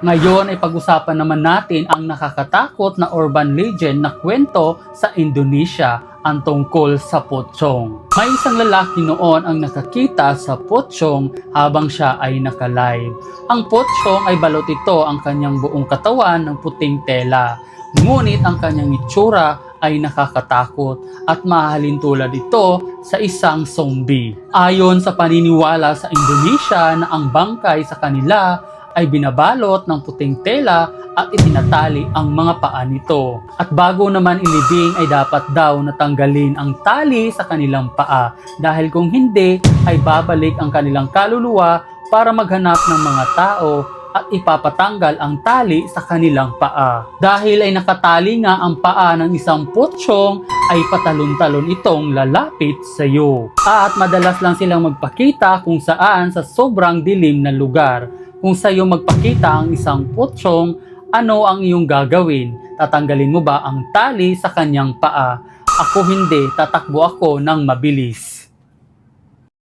Ngayon ay pag-usapan naman natin ang nakakatakot na urban legend na kwento sa Indonesia, ang tungkol sa Pocong. May isang lalaki noon ang nakakita sa Pocong habang siya ay nakalive. Ang Pocong ay balot ito ang kanyang buong katawan ng puting tela. Ngunit ang kanyang itsura ay nakakatakot at mahalin tulad ito sa isang zombie. Ayon sa paniniwala sa Indonesia na ang bangkay sa kanila ay binabalot ng puting tela at itinatali ang mga paa nito. At bago naman ilibing ay dapat daw natanggalin ang tali sa kanilang paa dahil kung hindi ay babalik ang kanilang kaluluwa para maghanap ng mga tao at ipapatanggal ang tali sa kanilang paa. Dahil ay nakatali nga ang paa ng isang Pocong ay patalon-talon itong lalapit sa iyo. At madalas lang silang magpakita kung saan sa sobrang dilim na lugar. Kung sa iyo magpakita ang isang Pocong, ano ang iyong gagawin? Tatanggalin mo ba ang tali sa kanyang paa? Ako hindi, tatakbo ako ng mabilis.